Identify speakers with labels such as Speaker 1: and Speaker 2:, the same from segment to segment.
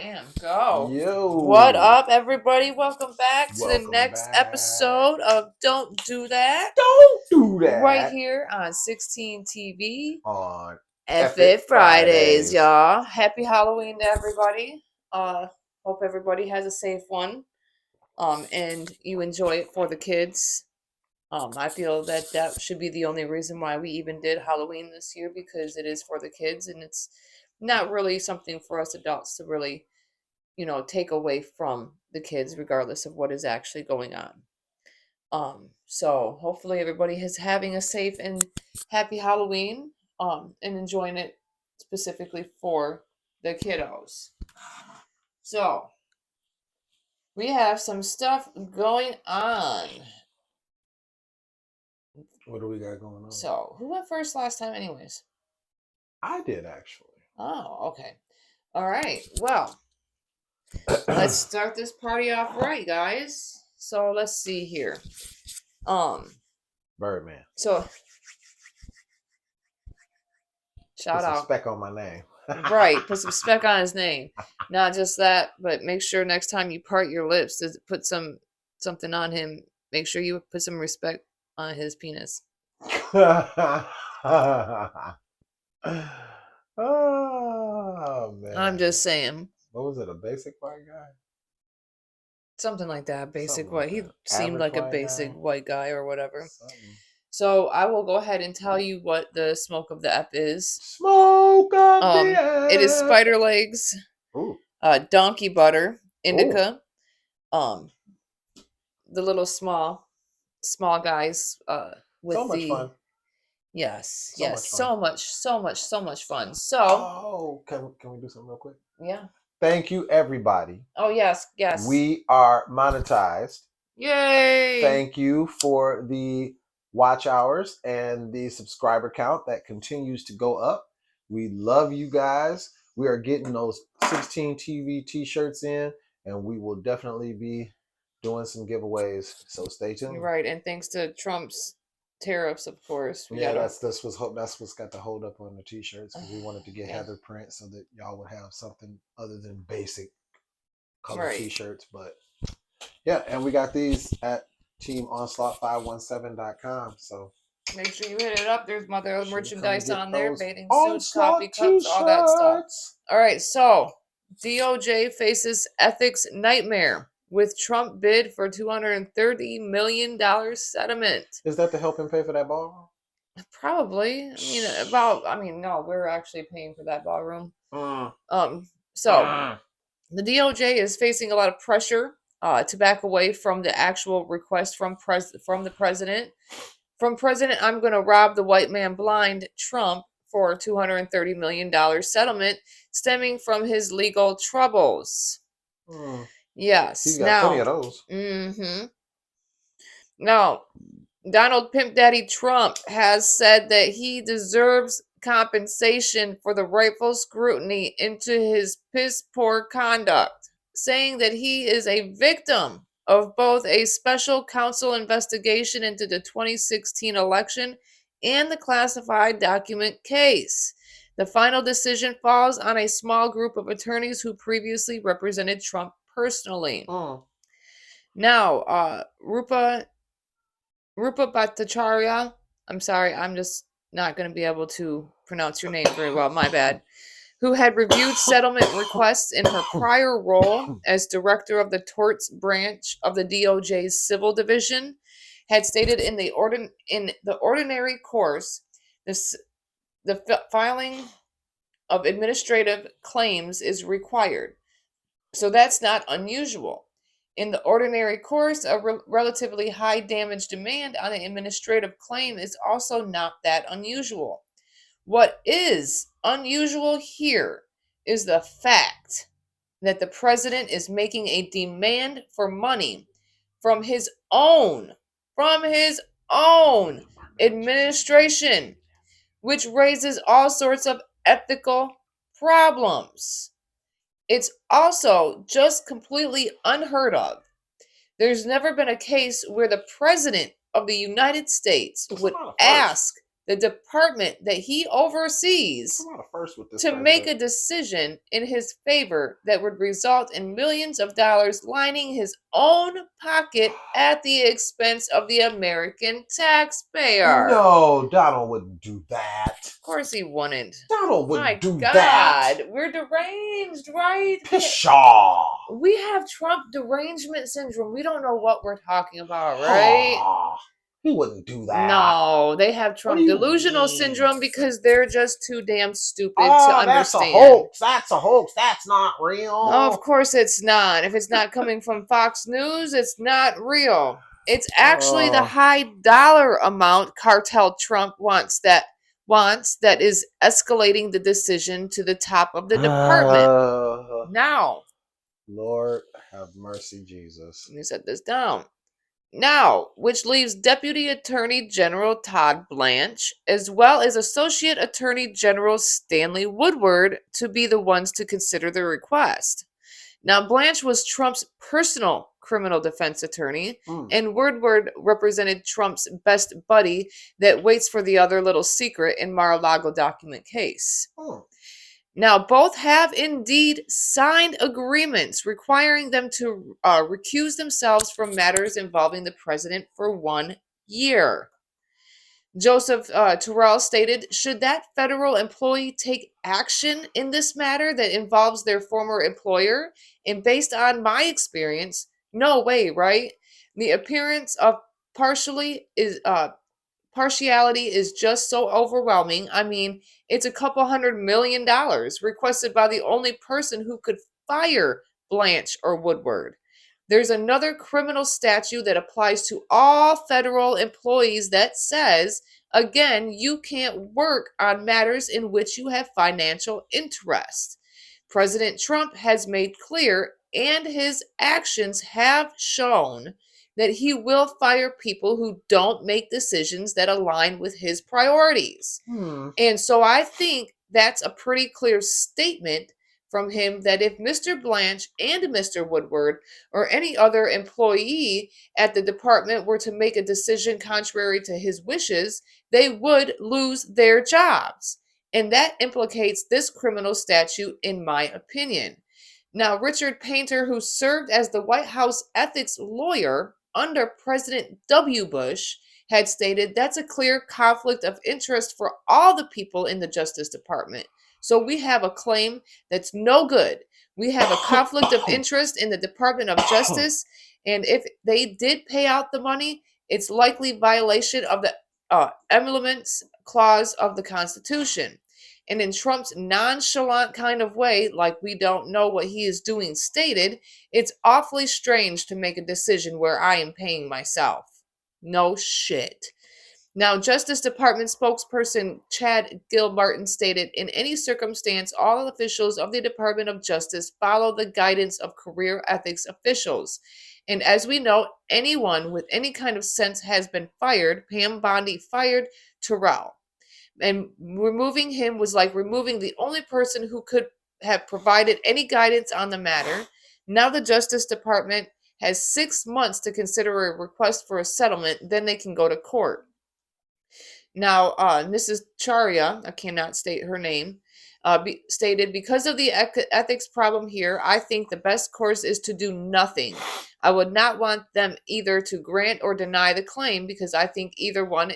Speaker 1: Damn, go.
Speaker 2: Yo.
Speaker 1: What up, everybody? Welcome back to the
Speaker 2: Welcome
Speaker 1: next
Speaker 2: back.
Speaker 1: episode of Don't Do That.
Speaker 2: Don't do that.
Speaker 1: Right here on 16 TV.
Speaker 2: On
Speaker 1: F Fridays, y'all. Happy Halloween to everybody. Hope everybody has a safe one. And you enjoy it for the kids. I feel that should be the only reason why we even did Halloween this year, because it is for the kids and it's not really something for us adults to really, take away from the kids, regardless of what is actually going on. So hopefully everybody is having a safe and happy Halloween, and enjoying it specifically for the kiddos. So we have some stuff going on.
Speaker 2: What do we got going on?
Speaker 1: So who went first last time, anyways?
Speaker 2: I did, actually.
Speaker 1: Oh, okay. All right. Well, let's start this party off right, guys. So let's see here.
Speaker 2: Birdman.
Speaker 1: So shout
Speaker 2: Put some
Speaker 1: out.
Speaker 2: spec on my name.
Speaker 1: Right. Put some spec on his name. Not just that, but make sure next time you part your lips to put something on him. Make sure you put some respect on his penis.
Speaker 2: Oh man.
Speaker 1: I'm just saying.
Speaker 2: What was it? A basic white guy?
Speaker 1: Something like that. Basic
Speaker 2: Something
Speaker 1: white.
Speaker 2: like
Speaker 1: He
Speaker 2: that.
Speaker 1: seemed
Speaker 2: Average
Speaker 1: like a
Speaker 2: white
Speaker 1: basic
Speaker 2: guy?
Speaker 1: white guy or whatever.
Speaker 2: Something.
Speaker 1: So I will go ahead and tell you what the smoke of the ep is.
Speaker 2: Smoke of the ep.
Speaker 1: It is spider legs,
Speaker 2: Ooh.
Speaker 1: donkey butter, indica,
Speaker 2: Ooh.
Speaker 1: the little small guys, with
Speaker 2: so much fun.
Speaker 1: Yes,
Speaker 2: So
Speaker 1: yes,
Speaker 2: much fun.
Speaker 1: so much fun. So,
Speaker 2: oh, can we do something real quick?
Speaker 1: Yeah.
Speaker 2: Thank you, everybody.
Speaker 1: Oh yes.
Speaker 2: We are monetized.
Speaker 1: Yay!
Speaker 2: Thank you for the watch hours and the subscriber count that continues to go up. We love you guys. We are getting those 16 TV t-shirts in, and we will definitely be doing some giveaways. So stay tuned.
Speaker 1: Right, and thanks to Trump's tariffs, of course.
Speaker 2: That's what's got the hold up on the t-shirts, because we wanted to get Heather print so that y'all would have something other than basic color t-shirts. But yeah, and we got these at teamonslaught517.com. So
Speaker 1: make sure you hit it up. There's mother merchandise on there, bathing suits,
Speaker 2: Onslaught
Speaker 1: coffee cups, all that stuff. All right, so DOJ faces ethics nightmare with Trump bid for $230 million settlement.
Speaker 2: Is that to help him pay for that ballroom?
Speaker 1: Probably. No, we're actually paying for that ballroom. The DOJ is facing a lot of pressure to back away from the actual request from the president. From President, I'm going to rob the white man blind, Trump, for $230 million settlement stemming from his legal troubles. Yes.
Speaker 2: He's got plenty of those.
Speaker 1: Now, Donald Pimp Daddy Trump has said that he deserves compensation for the rightful scrutiny into his piss poor conduct, saying that he is a victim of both a special counsel investigation into the 2016 election and the classified document case. The final decision falls on a small group of attorneys who previously represented Trump personally. Now, Rupa Bhattacharya, I'm sorry, I'm just not going to be able to pronounce your name very well, my bad, who had reviewed settlement requests in her prior role as director of the torts branch of the DOJ's civil division, had stated in the ordinary course, the filing of administrative claims is required. So that's not unusual. In the ordinary course, a relatively high damage demand on an administrative claim is also not that unusual. What is unusual here is the fact that the president is making a demand for money from his own administration, which raises all sorts of ethical problems. It's also just completely unheard of. There's never been a case where the president of the United States would ask the department that he oversees
Speaker 2: I'm not a first with this
Speaker 1: to make a
Speaker 2: president.
Speaker 1: decision in his favor that would result in millions of dollars lining his own pocket at the expense of the American taxpayer.
Speaker 2: No, Donald wouldn't do that.
Speaker 1: Of course he wouldn't.
Speaker 2: Donald wouldn't
Speaker 1: My
Speaker 2: do
Speaker 1: God,
Speaker 2: that.
Speaker 1: we're deranged, right?
Speaker 2: Pshaw.
Speaker 1: We have Trump derangement syndrome. We don't know what we're talking about, right?
Speaker 2: He wouldn't do that.
Speaker 1: No, they have
Speaker 2: What do
Speaker 1: Trump
Speaker 2: you
Speaker 1: delusional
Speaker 2: mean?
Speaker 1: syndrome because they're just too damn stupid to
Speaker 2: Oh,
Speaker 1: understand.
Speaker 2: that's a hoax. That's a hoax. That's not real.
Speaker 1: Of course it's not. If it's not coming from Fox News, it's not real. It's actually the high dollar amount cartel Trump wants that is escalating the decision to the top of the department. Now,
Speaker 2: Lord have mercy, Jesus.
Speaker 1: let me set this down. Now, which leaves Deputy Attorney General Todd Blanche, as well as Associate Attorney General Stanley Woodward, to be the ones to consider the request. Now, Blanche was Trump's personal criminal defense attorney, and Woodward represented Trump's best buddy that waits for the other little secret in Mar-a-Lago document case. Now, both have indeed signed agreements requiring them to recuse themselves from matters involving the president for 1 year. Joseph Terrell stated, should that federal employee take action in this matter that involves their former employer? And based on my experience, no way, right? The appearance of partiality is just so overwhelming. I mean, it's a couple $100 million requested by the only person who could fire Blanche or Woodward. There's another criminal statute that applies to all federal employees that says, again, you can't work on matters in which you have financial interest. President Trump has made clear, and his actions have shown, that he will fire people who don't make decisions that align with his priorities. And so I think that's a pretty clear statement from him that if Mr. Blanche and Mr. Woodward or any other employee at the department were to make a decision contrary to his wishes, they would lose their jobs. And that implicates this criminal statute, in my opinion. Now, Richard Painter, who served as the White House ethics lawyer under President W. Bush, had stated that's a clear conflict of interest for all the people in the Justice Department. So we have a claim that's no good. We have a conflict of interest in the Department of Justice, and if they did pay out the money, it's likely violation of the emoluments clause of the Constitution. And in Trump's nonchalant kind of way, like we don't know what he is doing stated, it's awfully strange to make a decision where I am paying myself. No shit. Now, Justice Department spokesperson Chad Gilmartin stated, in any circumstance, all officials of the Department of Justice follow the guidance of career ethics officials. And as we know, anyone with any kind of sense has been fired. Pam Bondi fired Terrell. And removing him was like removing the only person who could have provided any guidance on the matter. Now the Justice Department has 6 months to consider a request for a settlement, then they can go to court. Now, Mrs. Charia, I cannot state her name, stated, because of the ethics problem here, I think the best course is to do nothing. I would not want them either to grant or deny the claim because I think either one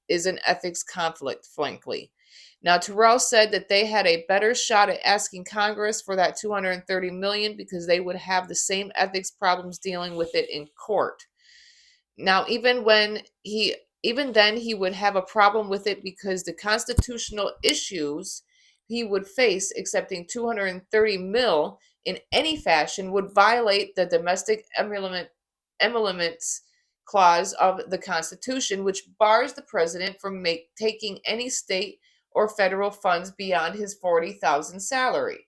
Speaker 1: is an ethics conflict, frankly. Now, Terrell said that they had a better shot at asking Congress for that $230 million because they would have the same ethics problems dealing with it in court. Now, even then he would have a problem with it because the constitutional issues he would face accepting $230 million in any fashion would violate the domestic emoluments clause of the Constitution, which bars the president from taking any state or federal funds beyond his $40,000 salary.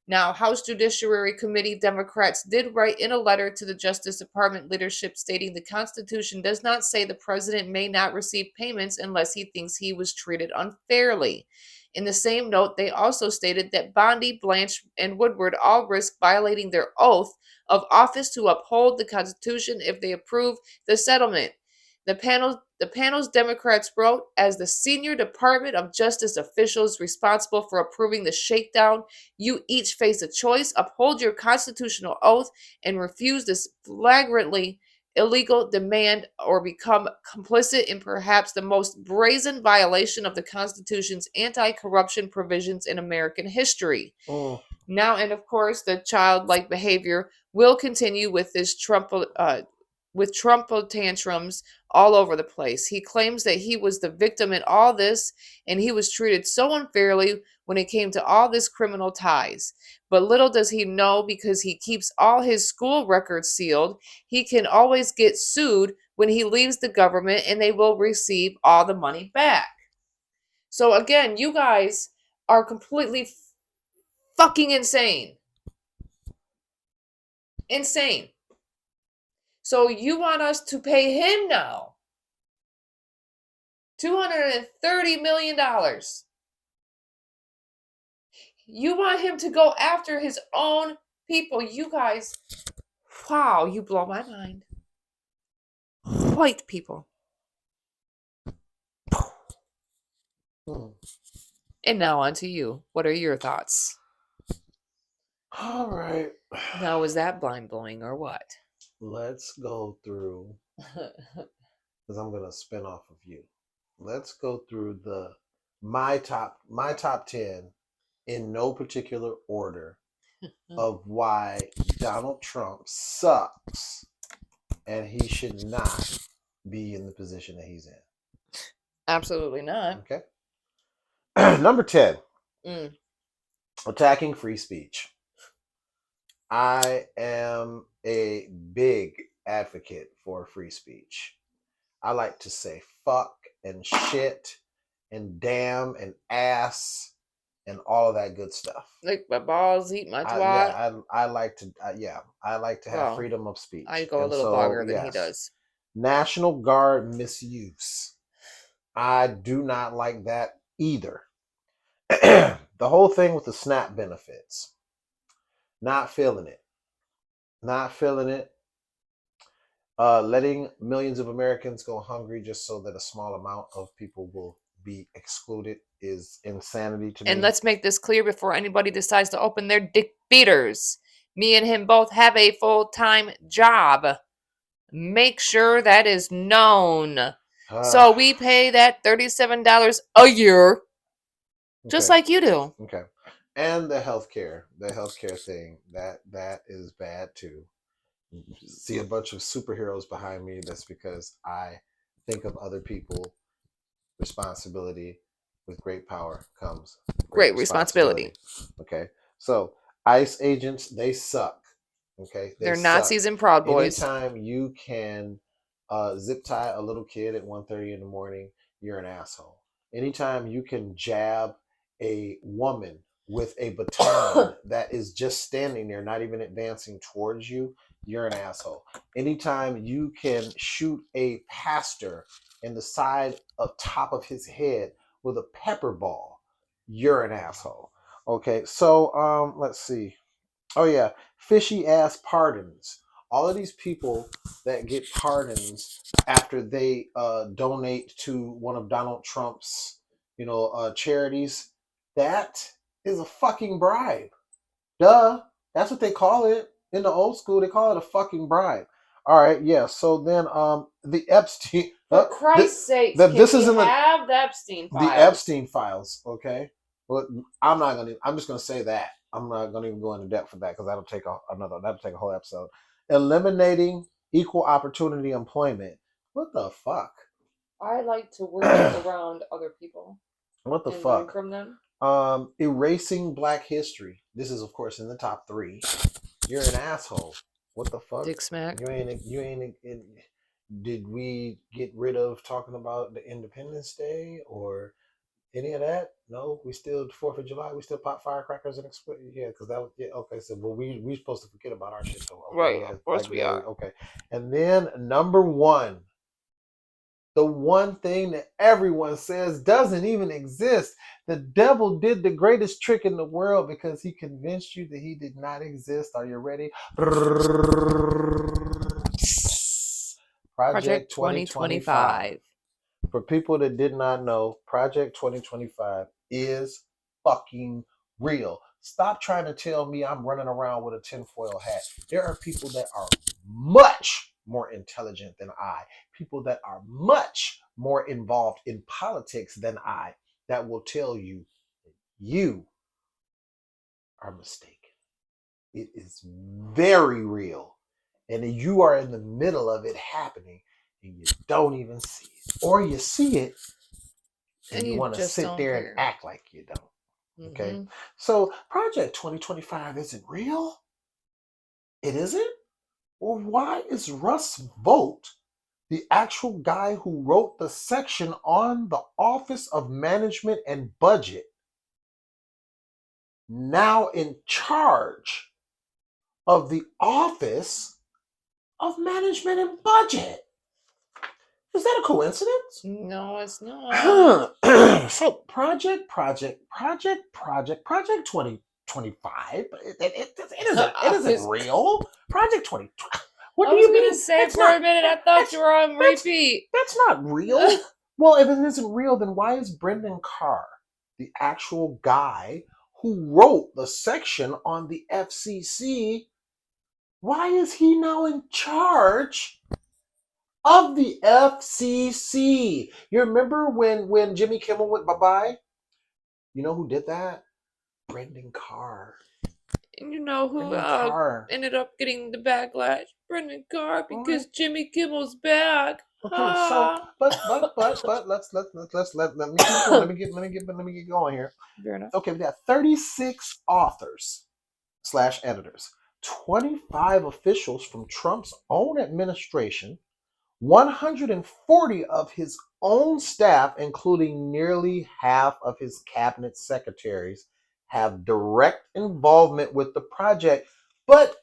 Speaker 1: Now, House Judiciary Committee Democrats did write in a letter to the Justice Department leadership stating the Constitution does not say the president may not receive payments unless he thinks he was treated unfairly. In the same note, they also stated that Bondi, Blanche, and Woodward all risk violating their oath of office to uphold the Constitution if they approve the settlement. The panel The panel's Democrats wrote, as the senior Department of Justice officials responsible for approving the shakedown, you each face a choice: uphold your constitutional oath and refuse this flagrantly illegal demand, or become complicit in perhaps the most brazen violation of the Constitution's anti-corruption provisions in American history.
Speaker 2: Mm.
Speaker 1: Now, and of course, the childlike behavior will continue with this Trump tantrums all over the place. He claims that he was the victim in all this, and he was treated so unfairly when it came to all this criminal ties. But little does he know, because he keeps all his school records sealed, he can always get sued when he leaves the government, and they will receive all the money back. So again, you guys are completely fucking insane. Insane. So you want us to pay him now $230 million. You want him to go after his own people. You guys, wow, you blow my mind. White people. And now on to you. What are your thoughts?
Speaker 2: All right.
Speaker 1: Now, was that blind blowing or what?
Speaker 2: Let's go through, because I'm gonna spin off of you. Let's go through my top 10 in no particular order of why Donald Trump sucks and he should not be in the position that he's in.
Speaker 1: Absolutely not.
Speaker 2: Okay. Number 10, attacking free speech. I am a big advocate for free speech. I like to say fuck and shit and damn and ass and all of that good stuff.
Speaker 1: Like my balls eat my twat.
Speaker 2: I like to I like to have freedom of speech.
Speaker 1: I go a little longer than he does.
Speaker 2: National Guard misuse. I do not like that either. The whole thing with the SNAP benefits. Not feeling it. Not feeling it. Letting millions of Americans go hungry just so that a small amount of people will be excluded is insanity to me.
Speaker 1: And let's make this clear before anybody decides to open their dick beaters. Me and him both have a full-time job. Make sure that is known. So we pay that $37 a year, just like you do.
Speaker 2: Okay. And the healthcare thing, that is bad too. See a bunch of superheroes behind me. That's because I think of other people. Responsibility. With great power comes
Speaker 1: great responsibility.
Speaker 2: Okay. So ICE agents, they suck. Okay.
Speaker 1: They're Nazis and Proud Boys.
Speaker 2: Anytime you can zip tie a little kid at 1:30 in the morning, you're an asshole. Anytime you can jab a woman with a baton that is just standing there, not even advancing towards you, you're an asshole. Anytime you can shoot a pastor in the side of top of his head with a pepper ball, you're an asshole. Okay, so let's see. Oh yeah, fishy ass pardons. All of these people that get pardons after they donate to one of Donald Trump's, charities, that is a fucking bribe. Duh. That's what they call it. In the old school, they call it a fucking bribe. All right, yeah. So then the Epstein,
Speaker 1: for Christ's sake,
Speaker 2: this is
Speaker 1: the Epstein files.
Speaker 2: The Epstein files, okay? Well, I'm just gonna say that. I'm not gonna even go into depth for that because that'll take a whole episode. Eliminating equal opportunity employment. What the fuck?
Speaker 1: I like to work around other people.
Speaker 2: What the fuck?
Speaker 1: From them.
Speaker 2: Erasing Black history. This is, of course, in the top 3. You're an asshole. What the fuck?
Speaker 1: Dick smack.
Speaker 2: You ain't. Did we get rid of talking about the Independence Day or any of that? No, we still 4th of July. We still pop firecrackers and explode. Yeah, because that was okay. So, well, we supposed to forget about our shit though. Okay,
Speaker 1: right.
Speaker 2: Yeah,
Speaker 1: of course we are.
Speaker 2: Okay, and then number 1. The one thing that everyone says doesn't even exist. The devil did the greatest trick in the world because he convinced you that he did not exist. Are you ready? Project 2025. For people that did not know, Project 2025 is fucking real. Stop trying to tell me I'm running around with a tinfoil hat. There are people that are much more intelligent than I, people that are much more involved in politics than I, that will tell you you are mistaken. It is very real. And you are in the middle of it happening and you don't even see it. Or you see it and
Speaker 1: And
Speaker 2: you
Speaker 1: you
Speaker 2: want to
Speaker 1: just
Speaker 2: sit
Speaker 1: don't
Speaker 2: there and
Speaker 1: care.
Speaker 2: act like you don't. Okay.
Speaker 1: Mm-hmm.
Speaker 2: So Project 2025 isn't real. It isn't? Well, why is Russ Vogt, the actual guy who wrote the section on the Office of Management and Budget, now in charge of the Office of Management and Budget? Is that a coincidence?
Speaker 1: No, it's not.
Speaker 2: So Project 2025. It isn't real. Project 20. What
Speaker 1: I
Speaker 2: do
Speaker 1: was
Speaker 2: you
Speaker 1: gonna
Speaker 2: mean?
Speaker 1: say for a minute, I thought you were on
Speaker 2: That's
Speaker 1: repeat.
Speaker 2: that's not real. Well, if it isn't real, then why is Brendan Carr, the actual guy who wrote the section on the FCC, why is he now in charge of the FCC? You remember when Jimmy Kimmel went bye-bye? You know who did that? Brendan Carr.
Speaker 1: And you know who
Speaker 2: Brendan Carr.
Speaker 1: ended up getting the backlash? Brendan Carr,
Speaker 2: All
Speaker 1: because
Speaker 2: right.
Speaker 1: Jimmy Kimmel's back.
Speaker 2: Okay. So,
Speaker 1: Ah.
Speaker 2: but let me keep going. Let me get going here.
Speaker 1: Fair enough.
Speaker 2: Okay, we got 36 authors slash editors, 25 officials from Trump's own administration, 140 of his own staff, including nearly half of his cabinet secretaries, have direct involvement with the project. But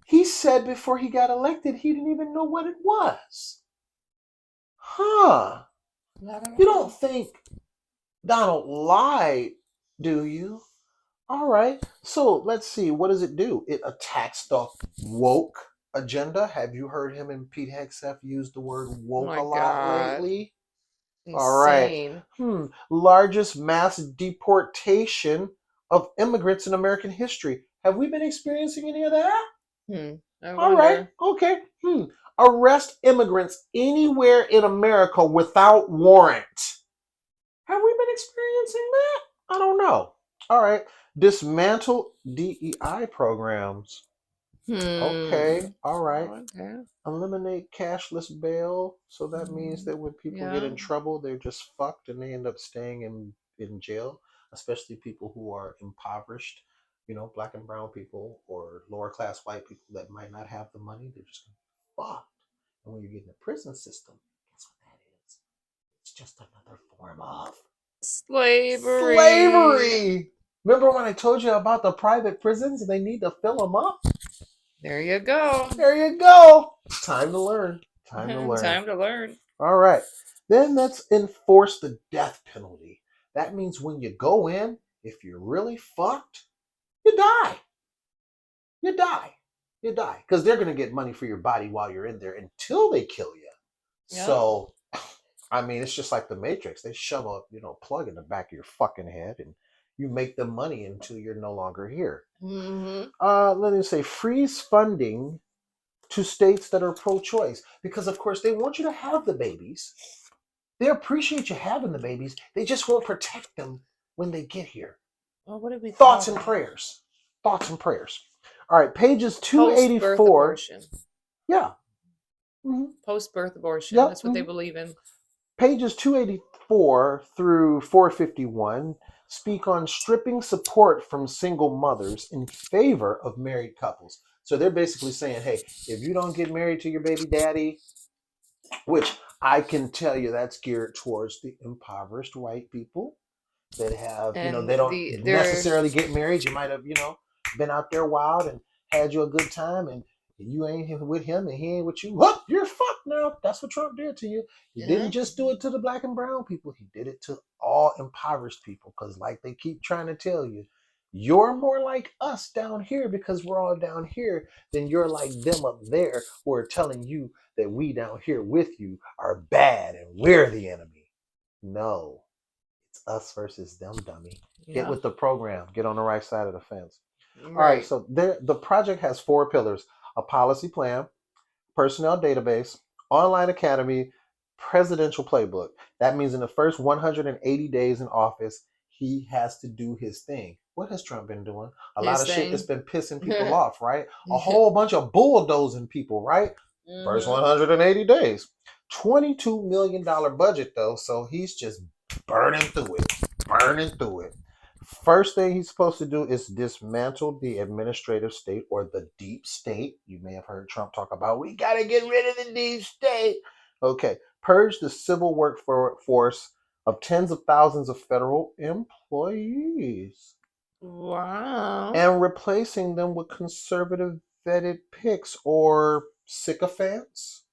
Speaker 2: he said before he got elected, he didn't even know what it was. Huh. You don't think Donald lied, do you? All right. So let's see. What does it do? It attacks the woke agenda. Have you heard him and Pete Hegseth use the word
Speaker 1: Oh
Speaker 2: woke a
Speaker 1: my
Speaker 2: lot
Speaker 1: god.
Speaker 2: lately? All right.
Speaker 1: Insane.
Speaker 2: Largest mass deportation of immigrants in American history. Have we been experiencing any of that?
Speaker 1: I
Speaker 2: All right.
Speaker 1: wonder.
Speaker 2: Okay. Arrest immigrants anywhere in America without warrant. Have we been experiencing that? I don't know. All right. Dismantle DEI programs. Okay. All right.
Speaker 1: Okay.
Speaker 2: Eliminate cashless bail. So that means that when people get
Speaker 1: Yeah.
Speaker 2: in trouble, they're just fucked and they end up staying in jail, especially people who are impoverished, black and brown people or lower class white people that might not have the money. They're just fucked. And when you get in the prison system, guess what that is? It's just another form of
Speaker 1: Slavery.
Speaker 2: slavery. Remember when I told you about the private prisons? They need to fill them up.
Speaker 1: There you go.
Speaker 2: There you go. Time to learn. Time to learn.
Speaker 1: Time to learn.
Speaker 2: All right. Then let's enforce the death penalty. That means when you go in, if you're really fucked, you die. You die. You die. Because they're going to get money for your body while you're in there until they kill you.
Speaker 1: Yep.
Speaker 2: So, I mean, it's just like the Matrix. They shove a plug in the back of your fucking head, and you make the money until you're no longer here. Let me say, freeze funding to states that are pro-choice, because of course they want you to have the babies. They appreciate you having the babies. They just won't protect them when they get here.
Speaker 1: Well, what did we
Speaker 2: Thoughts and prayers. Thoughts and prayers. All right, pages 284.
Speaker 1: Post-birth abortion.
Speaker 2: Yeah.
Speaker 1: Post-birth abortion.
Speaker 2: Yep.
Speaker 1: That's what they believe in.
Speaker 2: Pages 284 through 451 speak on stripping support from single mothers in favor of married couples. So they're basically saying, hey, if you don't get married to your baby daddy, which I can tell you that's geared towards the impoverished white people that have,
Speaker 1: And
Speaker 2: they don't necessarily get married. You might have, been out there wild and had you a good time, and you ain't with him and he ain't with you. What? You're fucked now. That's what Trump did to you. He didn't just do it to the black and brown people. He did it to all impoverished people. Because like they keep trying to tell you, you're more like us down here because we're all down here than you're like them up there who are telling you that we down here with you are bad and we're the enemy. No, it's us versus them, dummy. Get
Speaker 1: Yeah.
Speaker 2: with the program. Get on the right side of the fence. All right,
Speaker 1: Right.
Speaker 2: so there, the project has four pillars: a policy plan, personnel database, online academy, presidential playbook. That means in the first 180 days in office, he has to do his thing. What has Trump been doing? A lot
Speaker 1: His
Speaker 2: of shit that's
Speaker 1: thing.
Speaker 2: been pissing people off, right? A whole bunch of bulldozing people, right? First
Speaker 1: Hmm.
Speaker 2: 180 days. $22 million budget, though, so he's just burning through it, burning through it. First thing he's supposed to do is dismantle the administrative state or the deep state. You may have heard Trump talk about we got to get rid of the deep state. Okay, purge the civil workforce of tens of thousands of federal employees
Speaker 1: Wow.
Speaker 2: and replacing them with conservative vetted picks or sycophants,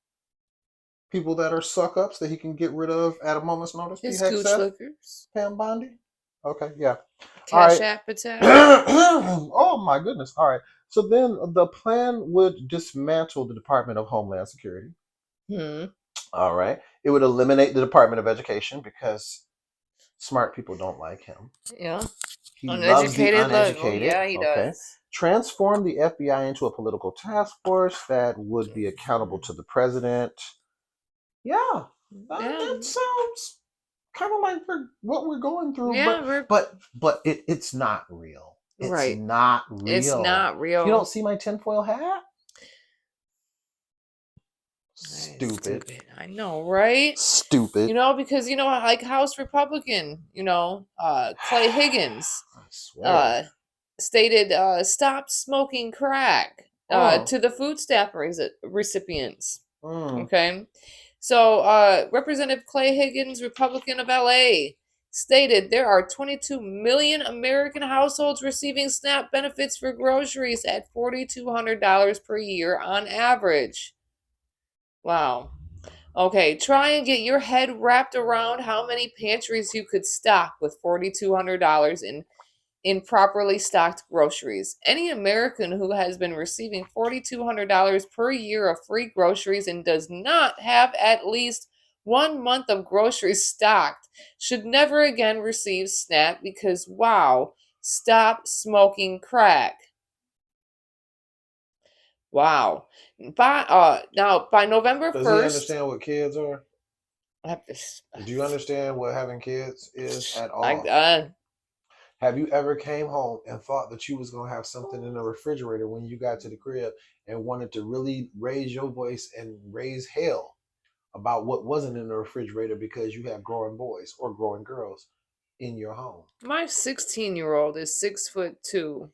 Speaker 2: people that are suck ups that he can get rid of at a moment's notice. P.
Speaker 1: His gooch
Speaker 2: Hegseth,
Speaker 1: lickers.
Speaker 2: Pam Bondi. Okay, yeah. All
Speaker 1: Cash
Speaker 2: right.
Speaker 1: app attack.
Speaker 2: Oh my goodness. All right. So then the plan would dismantle the Department of Homeland Security.
Speaker 1: Hmm.
Speaker 2: All right. It would eliminate the Department of Education because smart people don't like him.
Speaker 1: Yeah.
Speaker 2: He loves the
Speaker 1: Uneducated look. Oh
Speaker 2: uneducated.
Speaker 1: yeah, he
Speaker 2: Okay.
Speaker 1: does.
Speaker 2: Transform the FBI into a political task force that would be accountable to the president. Yeah.
Speaker 1: Yeah.
Speaker 2: That sounds kind of like what we're going through,
Speaker 1: Yeah, we're
Speaker 2: but it's not real. It's
Speaker 1: right.
Speaker 2: not
Speaker 1: It's
Speaker 2: real.
Speaker 1: not
Speaker 2: You don't
Speaker 1: real.
Speaker 2: see my tinfoil hat? Stupid.
Speaker 1: Stupid. I know, right?
Speaker 2: Stupid.
Speaker 1: Because like House Republican, Clay Higgins,
Speaker 2: I swear.
Speaker 1: uh, stated, stop smoking crack,
Speaker 2: Oh.
Speaker 1: to the food stamp recipients.
Speaker 2: Mm.
Speaker 1: Okay. So, Representative Clay Higgins, Republican of LA, stated there are 22 million American households receiving SNAP benefits for groceries at $4,200 per year on average. Wow. Okay, try and get your head wrapped around how many pantries you could stock with $4,200 in properly stocked groceries. Any American who has been receiving $4,200 per year of free groceries and does not have at least 1 month of groceries stocked should never again receive SNAP because, wow, stop smoking crack. Wow. By November
Speaker 2: Does he
Speaker 1: 1st,
Speaker 2: understand what kids are?
Speaker 1: I have this.
Speaker 2: Do you understand what having kids is at
Speaker 1: I
Speaker 2: all? Have you ever came home and thought that you was gonna have something in the refrigerator when you got to the crib and wanted to really raise your voice and raise hell about what wasn't in the refrigerator because you have growing boys or growing girls in your home?
Speaker 1: My 16-year-old is 6'2".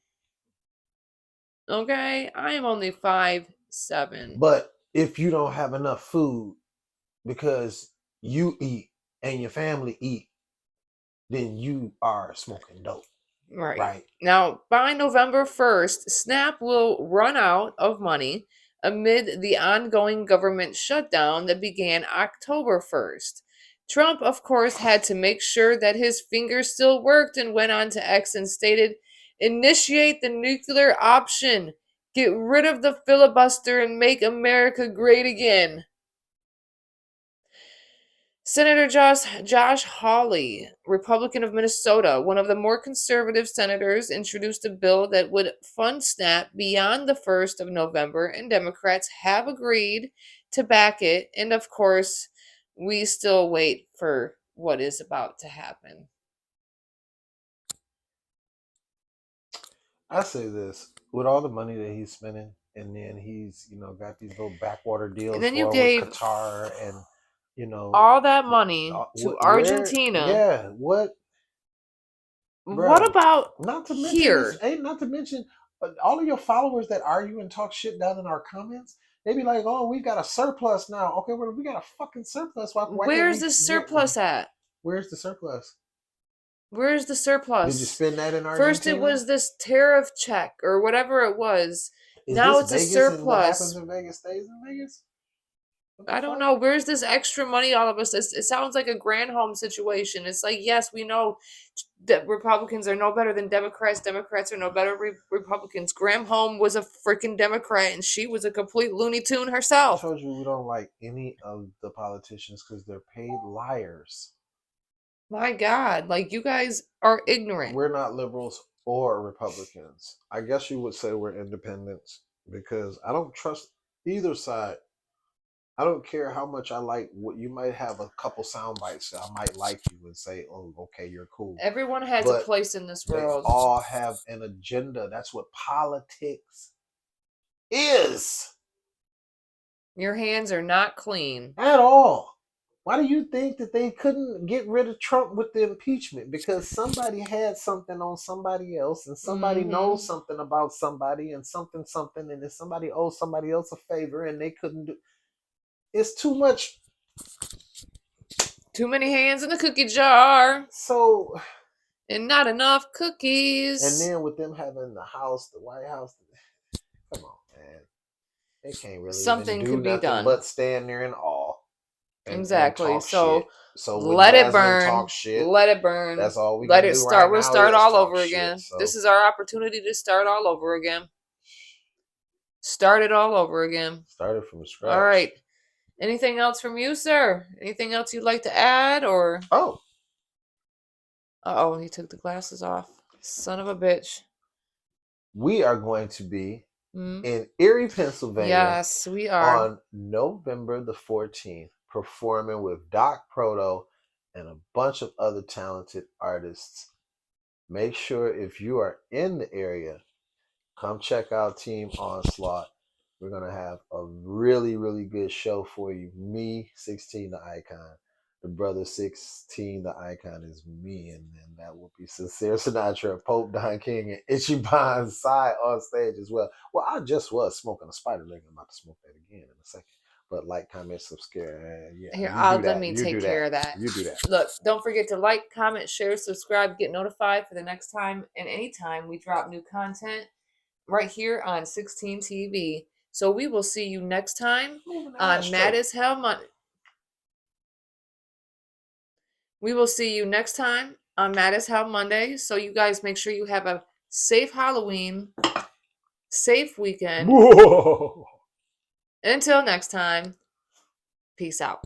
Speaker 1: Okay, I am only 5'7".
Speaker 2: But if you don't have enough food because you eat and your family eat, then you are smoking dope,
Speaker 1: Right.
Speaker 2: right?
Speaker 1: Now, by November 1st, SNAP will run out of money amid the ongoing government shutdown that began October 1st. Trump, of course, had to make sure that his fingers still worked and went on to X and stated, initiate the nuclear option, get rid of the filibuster, and make America great again. Senator Josh Hawley, Republican of Minnesota, one of the more conservative senators, introduced a bill that would fund SNAP beyond the 1st of November, and Democrats have agreed to back it. And of course, we still wait for what is about to happen.
Speaker 2: I say this with all the money that he's spending, and then he's got these little backwater
Speaker 1: And
Speaker 2: deals
Speaker 1: then you
Speaker 2: going with
Speaker 1: gave
Speaker 2: Qatar, and
Speaker 1: all that money to
Speaker 2: where,
Speaker 1: Argentina.
Speaker 2: yeah, what,
Speaker 1: What
Speaker 2: bro?
Speaker 1: about
Speaker 2: Not to mention this,
Speaker 1: here?
Speaker 2: ain't not to mention all of your followers that argue and talk shit down in our comments. They be like, "Oh, we got a surplus now." Okay, well, we got a fucking surplus. Why can't
Speaker 1: Where's
Speaker 2: we?
Speaker 1: the surplus at?
Speaker 2: Where's the surplus?
Speaker 1: Where's the
Speaker 2: Did you
Speaker 1: surplus?
Speaker 2: spend that in
Speaker 1: First it
Speaker 2: Argentina?
Speaker 1: was this tariff check or whatever it was.
Speaker 2: Is
Speaker 1: Now
Speaker 2: this
Speaker 1: it's a
Speaker 2: Vegas, and what happens
Speaker 1: surplus.
Speaker 2: in Vegas stays in Vegas?
Speaker 1: I don't know. Where's this extra money all of us? It sounds like a Granholm situation. It's like, yes, we know that Republicans are no better than Democrats. Democrats are no better Republicans. Granholm was a freaking Democrat, and she was a complete Looney Tune
Speaker 2: I
Speaker 1: herself.
Speaker 2: told you we don't like any of the politicians because they're paid liars.
Speaker 1: My God, like you guys are ignorant.
Speaker 2: We're not liberals or Republicans. I guess you would say we're independents because I don't trust either side. I don't care how much I like what you might have a couple sound bites that I might like you and say, oh, okay, you're cool.
Speaker 1: Everyone has a
Speaker 2: But
Speaker 1: place in this
Speaker 2: they
Speaker 1: world.
Speaker 2: all have an agenda. That's what politics is.
Speaker 1: Your hands are not clean.
Speaker 2: At all. Why do you think that they couldn't get rid of Trump with the impeachment? Because somebody had something on somebody else, and somebody knows something about somebody, and something, and then somebody owes somebody else a favor, and they couldn't do. It's too much.
Speaker 1: Too many hands in the cookie jar.
Speaker 2: So,
Speaker 1: and not enough cookies.
Speaker 2: And then with them having the house, the White House, come on, man, they can't really
Speaker 1: something
Speaker 2: even do
Speaker 1: could be
Speaker 2: nothing
Speaker 1: done.
Speaker 2: but stand there in awe.
Speaker 1: Exactly.
Speaker 2: And
Speaker 1: so
Speaker 2: let
Speaker 1: it burn. Let it burn.
Speaker 2: That's all we
Speaker 1: let
Speaker 2: can
Speaker 1: it
Speaker 2: do
Speaker 1: start.
Speaker 2: right
Speaker 1: We'll
Speaker 2: now
Speaker 1: start
Speaker 2: is
Speaker 1: all
Speaker 2: talk
Speaker 1: over
Speaker 2: shit,
Speaker 1: again.
Speaker 2: so.
Speaker 1: This is our opportunity to start all over again. Start it all over again.
Speaker 2: Started from scratch.
Speaker 1: All right. Anything else from you, sir? Anything else you'd like to add, or?
Speaker 2: Oh.
Speaker 1: Uh-oh, he took the glasses off. Son of a bitch.
Speaker 2: We are going to be in Erie, Pennsylvania.
Speaker 1: Yes, we are.
Speaker 2: On November the 14th, performing with Doc Proto and a bunch of other talented artists. Make sure if you are in the area, come check out Team Onslaught. We're going to have a really, really good show for you. Me, 16 the Icon. The brother 16 the Icon is me. And then that will be Sincere Sinatra, Pope Don King, and Ichiban Sai on stage as well. Well, I just was smoking a spider leg. I'm about to smoke that again in a second. But like, comment, subscribe. Yeah,
Speaker 1: here,
Speaker 2: let
Speaker 1: me take care of that.
Speaker 2: You do that.
Speaker 1: Look, don't forget to like, comment, share, subscribe, get notified for the next time and anytime we drop new content right here on 16 TV. So we will see you next time on Mad as Hell Monday. We will see you next time on Mad as Hell Monday. So you guys make sure you have a safe Halloween, safe weekend.
Speaker 2: Whoa.
Speaker 1: Until next time, peace out.